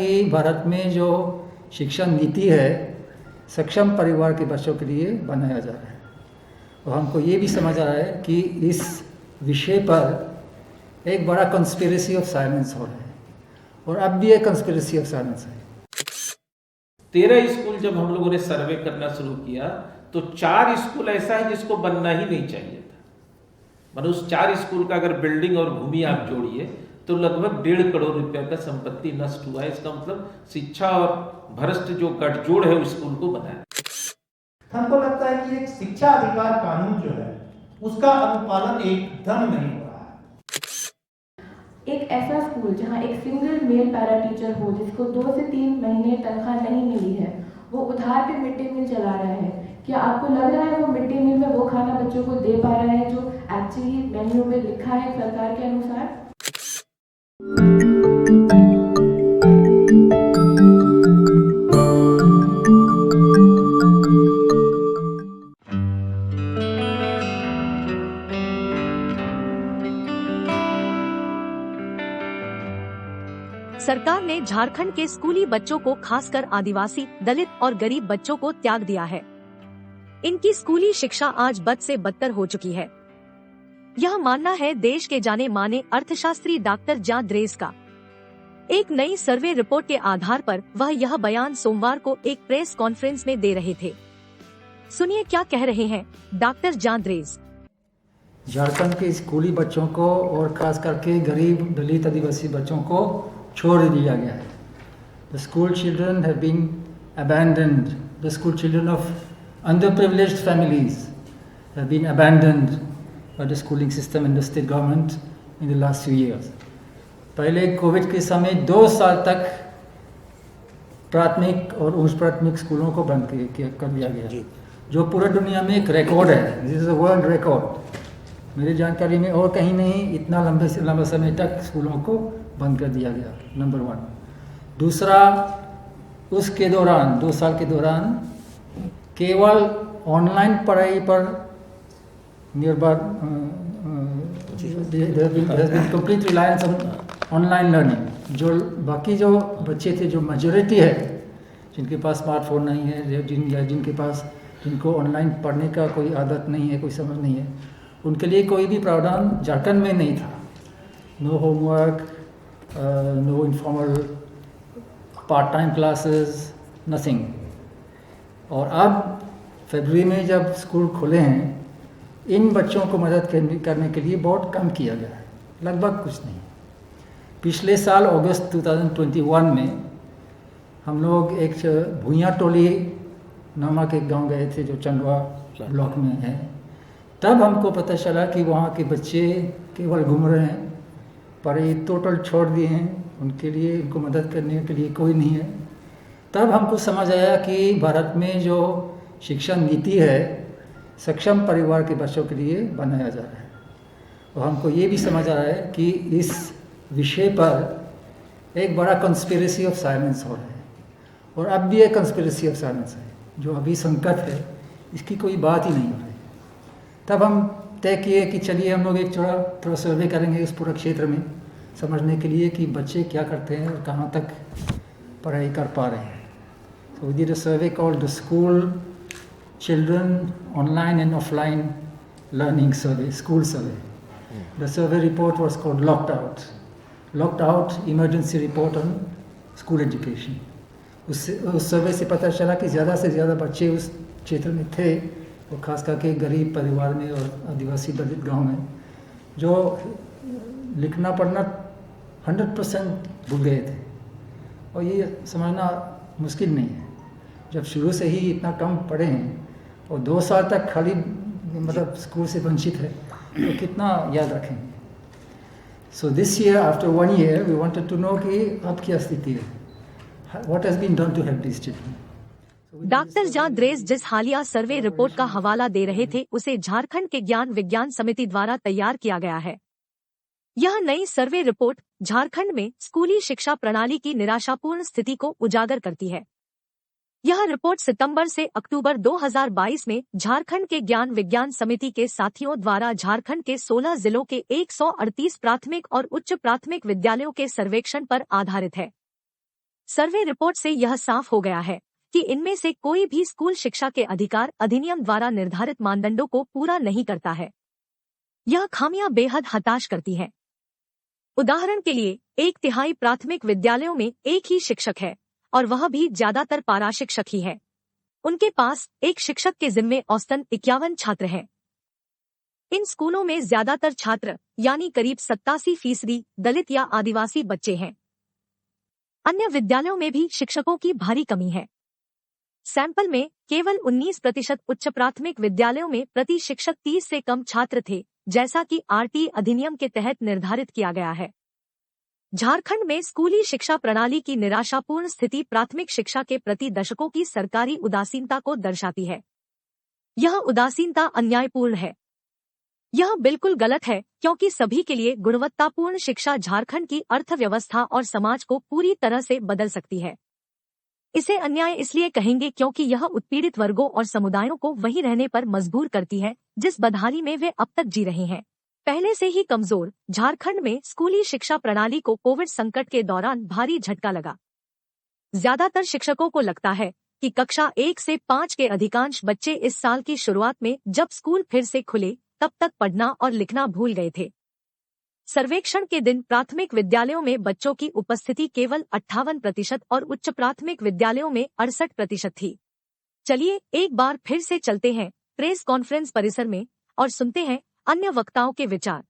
कि भारत में जो शिक्षा नीति है सक्षम परिवार के बच्चों के लिए बनाया जा रहा है और हमको ये भी समझ आ रहा है कि इस विषय पर एक बड़ा कंस्पिरेसी ऑफ साइलेंस हो रहा है और अब भी एक कंस्पिरेसी ऑफ साइलेंस है। 13 स्कूल जब हम लोगों ने सर्वे करना शुरू किया तो 4 स्कूल ऐसा है जिसको बनना ही नहीं चाहिए था। मतलब उस 4 स्कूल का अगर बिल्डिंग और भूमि आप जोड़िए तो लगभग 1.5 करोड़ रुपए का संपत्ति नष्ट हुआ है। इसका मतलब शिक्षा और भ्रष्ट जो गठजोड़ है उस स्कूल को बनाया। हमको लगता है कि एक शिक्षा अधिकार कानून जो है उसका अनुपालन एकदम नहीं हो रहा है। एक ऐसा स्कूल जहां एक सिंगल मेल पैरा टीचर हो जिसको 2 से 3 महीने तनख्वाह नहीं मिली है, वो उधार पे मिड डे मील चला रहा है। क्या आपको लग रहा है वो मिड डे मील में वो खाना बच्चों को दे पा रहा है जो एक्चुअली मेन्यू में लिखा है सरकार के अनुसार? सरकार ने झारखंड के स्कूली बच्चों को, खासकर आदिवासी, दलित और गरीब बच्चों को त्याग दिया है। इनकी स्कूली शिक्षा आज बद से बदतर हो चुकी है। यह मानना है देश के जाने माने अर्थशास्त्री डॉक्टर जॉन ड्रेस का। एक नई सर्वे रिपोर्ट के आधार पर वह यह बयान सोमवार को एक प्रेस कॉन्फ्रेंस में दे रहे थे। सुनिए क्या कह रहे हैं डॉक्टर जॉन ड्रेस। झारखंड के स्कूली बच्चों को और खास करके गरीब दलित आदिवासी बच्चों को छोड़ दिया गया है। The school children have been abandoned. The school children of underprivileged families have been abandoned by the schooling system and the state government in the last few years. पहले कोविड के समय 2 साल तक प्राथमिक और उच्च प्राथमिक स्कूलों को बंद कर दिया गया, जो पूरी दुनिया में एक रिकॉर्ड है। This is a world record. मेरी जानकारी में और कहीं नहीं इतना लंबा समय तक स्कूलों को बंद कर दिया गया, नंबर 1। दूसरा, उसके दौरान 2 साल के दौरान केवल ऑनलाइन पढ़ाई पर निर्भर कंप्लीट रिलायंस ऑनलाइन लर्निंग। जो बाकी जो बच्चे थे, जो मेजोरिटी है जिनके पास स्मार्टफोन नहीं है, जिनको ऑनलाइन पढ़ने का कोई आदत नहीं है, कोई समझ नहीं है, उनके लिए कोई भी प्रावधान झारखंड में नहीं था। No homework, no informal part time classes, nothing. और अब फरवरी में जब स्कूल खुले हैं, इन बच्चों को मदद करने के लिए बहुत कम किया गया है, लगभग कुछ नहीं। पिछले साल अगस्त 2021 में हम लोग एक भूया टोली नामक एक गांव गए थे जो चंदवा ब्लॉक में है। तब हमको पता चला कि वहाँ के बच्चे केवल घूम रहे हैं, पढ़ाई टोटल छोड़ दिए हैं, उनके लिए उनको मदद करने के लिए कोई नहीं है। तब हमको समझ आया कि भारत में जो शिक्षा नीति है सक्षम परिवार के बच्चों के लिए बनाया जा रहा है और हमको ये भी समझ आ रहा है कि इस विषय पर एक बड़ा कंस्पिरेसी ऑफ साइलेंस हो रहा है और अब भी एक कंस्पिरेसी ऑफ साइलेंस है। जो अभी संकट है इसकी कोई बात ही नहीं हो रही। तब हम तय किए कि चलिए हम लोग एक थोड़ा सर्वे करेंगे इस पूरे क्षेत्र में, समझने के लिए कि बच्चे क्या करते हैं और कहाँ तक पढ़ाई कर पा रहे हैं। So we did a survey called the School Children Online and Offline Learning Survey, School Survey. The survey report was called Locked Out Emergency Report on School Education. उस सर्वे से पता चला कि ज़्यादा से ज़्यादा बच्चे उस क्षेत्र में थे, और ख़ास करके गरीब परिवार में और आदिवासी दलित गांव में, जो लिखना पढ़ना 100% भूल गए थे। और ये समझना मुश्किल नहीं है, जब शुरू से ही इतना कम पढ़े हैं और 2 साल तक खाली मतलब स्कूल से वंचित है, तो कितना याद रखेंगे। So this year, after 1 year, we wanted to know कि अब क्या स्थिति है, what has been done to help this children. Doctor Jean Dreze जिस हालिया सर्वे रिपोर्ट का हवाला दे रहे थे उसे झारखंड के ज्ञान विज्ञान समिति द्वारा तैयार किया गया है। यह नई सर्वे रिपोर्ट झारखंड में स्कूली शिक्षा प्रणाली की निराशापूर्ण स्थिति को उजागर करती है। यह रिपोर्ट सितंबर से अक्टूबर 2022 में झारखंड के ज्ञान विज्ञान समिति के साथियों द्वारा झारखंड के 16 जिलों के 138 प्राथमिक और उच्च प्राथमिक विद्यालयों के सर्वेक्षण पर आधारित है। सर्वे रिपोर्ट से यह साफ हो गया है कि इनमें से कोई भी स्कूल शिक्षा के अधिकार अधिनियम द्वारा निर्धारित मानदंडों को पूरा नहीं करता है। यह खामियां बेहद हताश करती हैं। उदाहरण के लिए 1/3 प्राथमिक विद्यालयों में एक ही शिक्षक है और वह भी ज्यादातर पारा शिक्षक ही है। उनके पास एक शिक्षक के जिम्मे औसतन 51 छात्र हैं। इन स्कूलों में ज्यादातर छात्र यानी करीब 87% दलित या आदिवासी बच्चे हैं। अन्य विद्यालयों में भी शिक्षकों की भारी कमी है। सैंपल में केवल 19% उच्च प्राथमिक विद्यालयों में प्रति शिक्षक 30 से कम छात्र थे, जैसा कि आरटी अधिनियम के तहत निर्धारित किया गया है। झारखंड में स्कूली शिक्षा प्रणाली की निराशापूर्ण स्थिति प्राथमिक शिक्षा के प्रति दशकों की सरकारी उदासीनता को दर्शाती है। यह उदासीनता अन्यायपूर्ण है। यह बिल्कुल गलत है, क्योंकि सभी के लिए गुणवत्तापूर्ण शिक्षा झारखंड की अर्थव्यवस्था और समाज को पूरी तरह से बदल सकती है। इसे अन्याय इसलिए कहेंगे क्योंकि यह उत्पीड़ित वर्गों और समुदायों को वहीं रहने पर मजबूर करती है जिस बदहाली में वे अब तक जी रहे हैं। पहले से ही कमजोर झारखंड में स्कूली शिक्षा प्रणाली को कोविड संकट के दौरान भारी झटका लगा। ज्यादातर शिक्षकों को लगता है कि कक्षा 1 से 5 के अधिकांश बच्चे इस साल की शुरुआत में जब स्कूल फिर से खुले तब तक पढ़ना और लिखना भूल गए थे। सर्वेक्षण के दिन प्राथमिक विद्यालयों में बच्चों की उपस्थिति केवल 58% और उच्च प्राथमिक विद्यालयों में 68% थी। चलिए एक बार फिर से चलते हैं प्रेस कॉन्फ्रेंस परिसर में और सुनते हैं अन्य वक्ताओं के विचार।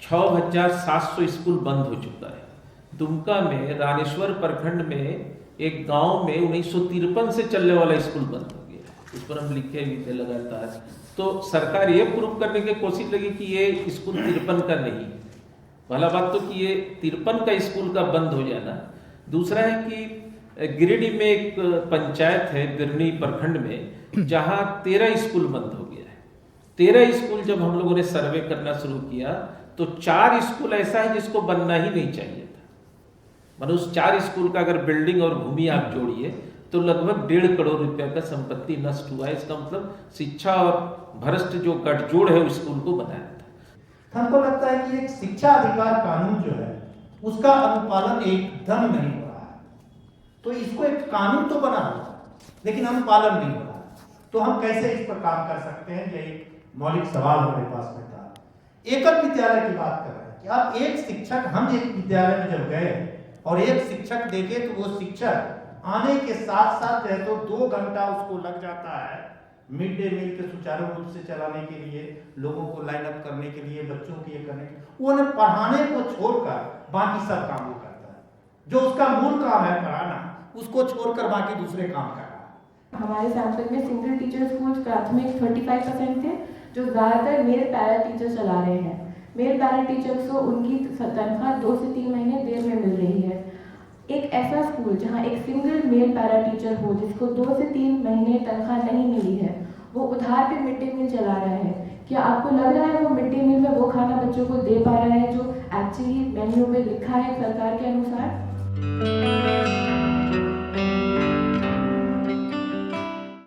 6700 स्कूल बंद हो चुका है। दुमका में रानेश्वर प्रखंड में एक गांव में 1953 से चलने वाला स्कूल बंद हो गया। उस पर हम लिखे भी थे लगातार। तो सरकार ये प्रूव करने की कोशिश लगी कि ये स्कूल 53 का नहीं। पहला बात तो कि ये 53 का स्कूल का बंद हो जाना। दूसरा है कि गिरिडीह में एक पंचायत है बिरनी प्रखंड में, जहां 13 स्कूल बंद हो गया है। 13 स्कूल जब हम लोगों ने सर्वे करना शुरू किया तो 4 स्कूल ऐसा है जिसको बनना ही नहीं चाहिए था। मतलब उस 4 स्कूल का अगर बिल्डिंग और भूमि आप जोड़िए तो लगभग 1.5 करोड़ रुपए का संपत्ति नष्ट हुआ है। इसका मतलब शिक्षा और भ्रष्ट जो गठजोड़ है उस स्कूल को बनाया था। हमको लगता है कि एक शिक्षा अधिकार कानून जो है उसका अनुपालन एकदम नहीं हो रहा है। तो इसको एक कानून तो बना हुआ लेकिन अनुपालन नहीं हो रहा। तो हम कैसे इस पर काम कर सकते हैं, ये एक मौलिक सवाल हमारे पास बैठा है। एकल विद्यालय की बात कर रहे हैं कि आप एक शिक्षक, हम एक विद्यालय में जब गए और एक शिक्षक देखे तो वो शिक्षक आने के साथ साथ जो है तो 2 घंटा उसको लग जाता है मिड डे मील के सुचारू रूप से चलाने के लिए, लोगों को लाइन अप करने के लिए, बच्चों के लिए करने के लिए। वो ने पढ़ाने को छोड़कर बाकी सब काम वो करता है। जो उसका मूल काम है पढ़ाना, उसको छोड़कर बाकी दूसरे काम कर रहा है। हमारे सैंपल में सिंगल टीचर स्कूल प्राथमिक 35% थे, जो ज़्यादातर मेल पैरा टीचर चला रहे हैं। मेल पैरा टीचर्स को उनकी तनख्वाह 2 से 3 महीने देर में मिल रही है। एक ऐसा स्कूल जहां एक सिंगल मेल पैरा टीचर हो जिसको 2 से 3 महीने तनख्वाह नहीं मिली है, वो उधार पे मिड डे मील चला रहा है। क्या आपको लग रहा है वो मिड डे मील में वो खाना बच्चों को दे पा रहा है जो एक्चुअली मेन्यू में लिखा है सरकार के अनुसार?